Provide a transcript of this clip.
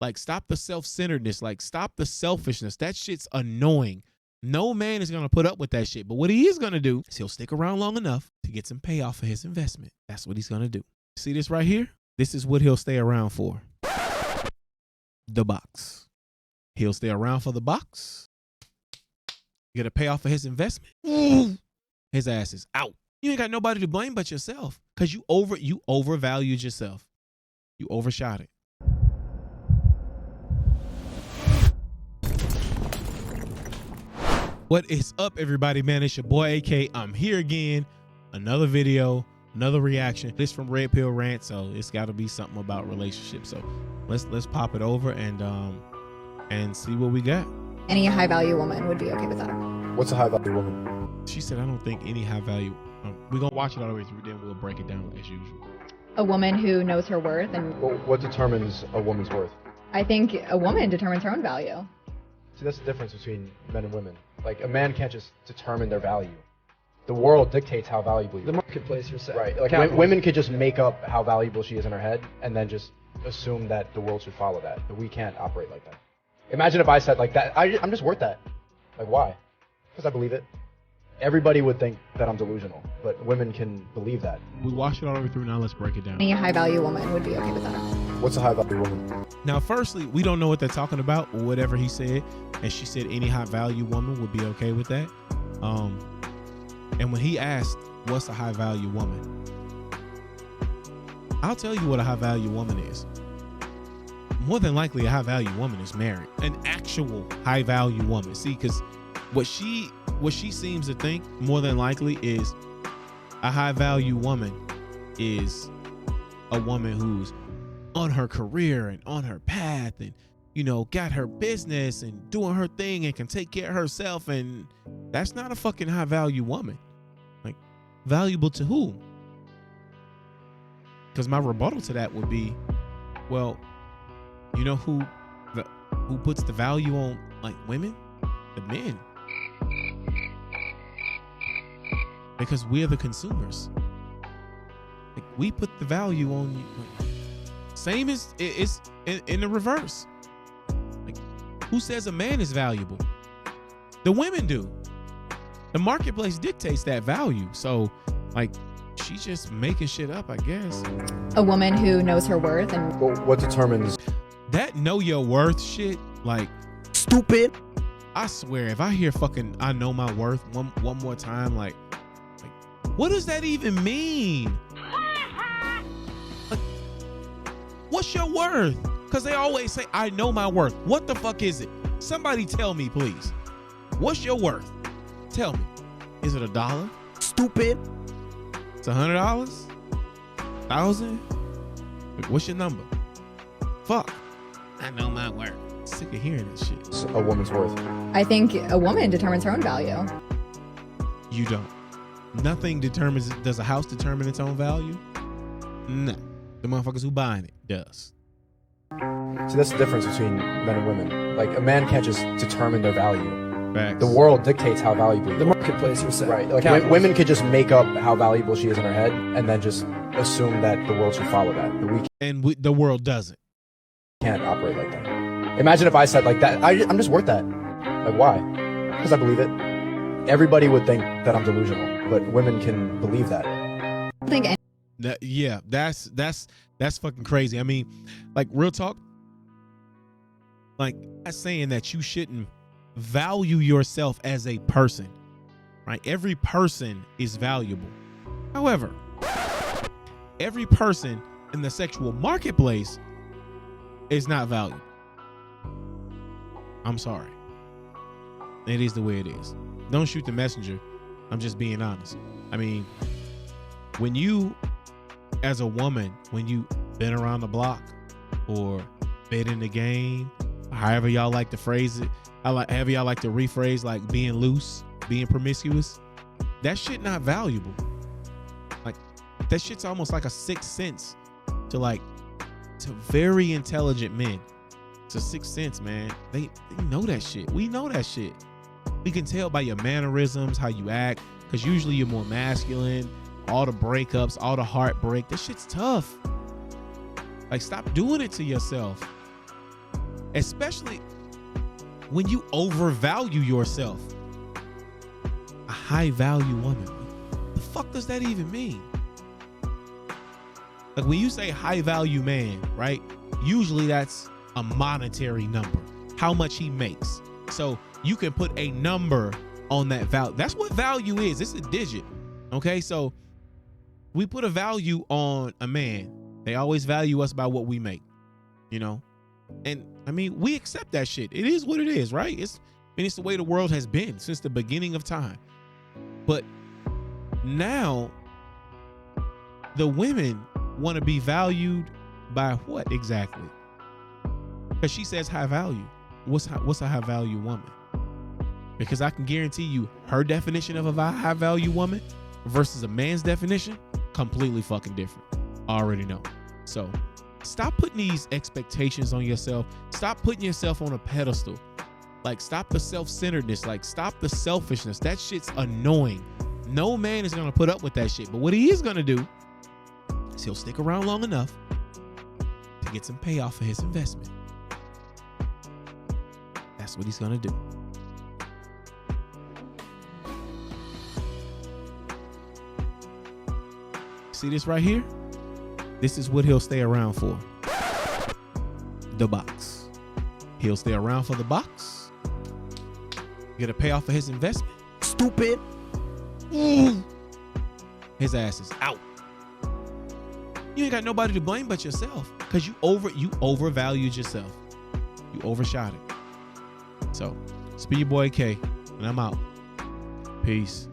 Like, stop the self-centeredness. Like, stop the selfishness. That shit's annoying. No man is going to put up with that shit. But what he is going to do is he'll stick around long enough to get some payoff for his investment. That's what he's going to do. See this right here? This is what he'll stay around for. The box. He'll stay around for the box. Get a payoff for his investment. His ass is out. You ain't got nobody to blame but yourself, because you overvalued yourself. You overshot it. What is up, everybody, man? It's your boy AK. I'm here again. Another video, another reaction. This from Red Pill Rant, so it's got to be something about relationships. So let's pop it over and see what we got. Any high value woman would be okay with that. What's a high value woman? She said, I don't think any high value. We're gonna watch it all the way through, then we'll break it down as usual. A woman who knows her worth. And Well, what determines a woman's worth? I think a woman determines her own value. See, that's the difference between men and women. Like, a man can't just determine their value. The world dictates how valuable you are. The marketplace, you're saying. Right. Like, women could just make up how valuable she is in her head and then just assume that the world should follow that. But we can't operate like that. Imagine if I said like that, I'm just worth that. Like, why? Because I believe it. Everybody would think that I'm delusional, but women can believe that. We watched it all the way through. Now let's break it down. Any high value woman would be okay with that. What's a high value woman? Now, firstly, we don't know what they're talking about or whatever he said. And she said any high value woman would be okay with that. And when he asked, what's a high value woman? I'll tell you what a high value woman is. More than likely, a high value woman is married. An actual high value woman. See, because what she seems to think more than likely is a high value woman is a woman who's on her career and on her path and, you know, got her business and doing her thing and can take care of herself. And that's not a fucking high value woman. Like, valuable to whom? Because my rebuttal to that would be, well, you know who puts the value on, like, women? The men. Because we're the consumers. Like, we put the value on you. Like, same as it's in the reverse. Like, who says a man is valuable? The women do. The marketplace dictates that value. So, like, she's just making shit up, I guess. A woman who knows her worth. And Well, what determines That know your worth shit, like, Stupid. I swear, if I hear fucking I know my worth one more time, like what does that even mean? Like, what's your worth? Because they always say, I know my worth. What the fuck is it? Somebody tell me, please. What's your worth? Tell me. Is it $1? Stupid. It's $100? 1,000? What's your number? Fuck. I know my worth. Sick of hearing this shit. a woman's worth? I think a woman determines her own value. You don't. Nothing determines. Does a house determine its own value? No. The motherfuckers who buying it does. See, that's the difference between men and women. Like, a man can't just determine their value. Facts. The world dictates how valuable you The are. marketplace, you're saying. Right. Like, women could just make up how valuable she is in her head and then just assume that the world should follow that. But we And the world doesn't. can't operate like that. Imagine if I said like that, I'm just worth that. Like, why? Because I believe it. Everybody would think that I'm delusional, but women can believe that. I don't think Yeah, that's fucking crazy. I mean, like, real talk. Like, that's saying that you shouldn't value yourself as a person, right? Every person is valuable. However, every person in the sexual marketplace is not valued. I'm sorry. It is the way it is. Don't shoot the messenger. I'm just being honest. I mean, when you, as a woman, when you been around the block or been in the game, however y'all like to phrase it, however y'all like to rephrase, like being loose, being promiscuous, that shit not valuable. Like, that shit's almost like a sixth sense to very intelligent men. It's a sixth sense, man. They know that shit. We know that shit. We can tell by your mannerisms, how you act, because usually you're more masculine. All the breakups, all the heartbreak, that shit's tough. Like, stop doing it to yourself. especially when you overvalue yourself. A high value woman. What the fuck does that even mean? Like when you say high value man, right? Usually that's a monetary number, how much he makes. So you can put a number on that value. That's what value is. It's a digit. Okay. So we put a value on a man. They always value us by what we make, you know? And I mean, we accept that shit. It is what it is, right? It's the way the world has been since the beginning of time. But now the women want to be valued by what exactly? Because she says high value. What's a high value woman? Because I can guarantee you her definition of a high value woman versus a man's definition, completely fucking different. I already know. So stop putting these expectations on yourself. Stop putting yourself on a pedestal. Like, stop the self-centeredness. Like, stop the selfishness. That shit's annoying. No man is going to put up with that shit. But what he is going to do is he'll stick around long enough to get some payoff for his investment. That's what he's going to do. See this right here? This is what he'll stay around for. The box. He'll stay around for the box. Get a payoff for his investment. Stupid. His ass is out. You ain't got nobody to blame but yourself, because you overvalued yourself. You overshot it. So, it's been your boy K, and I'm out. Peace.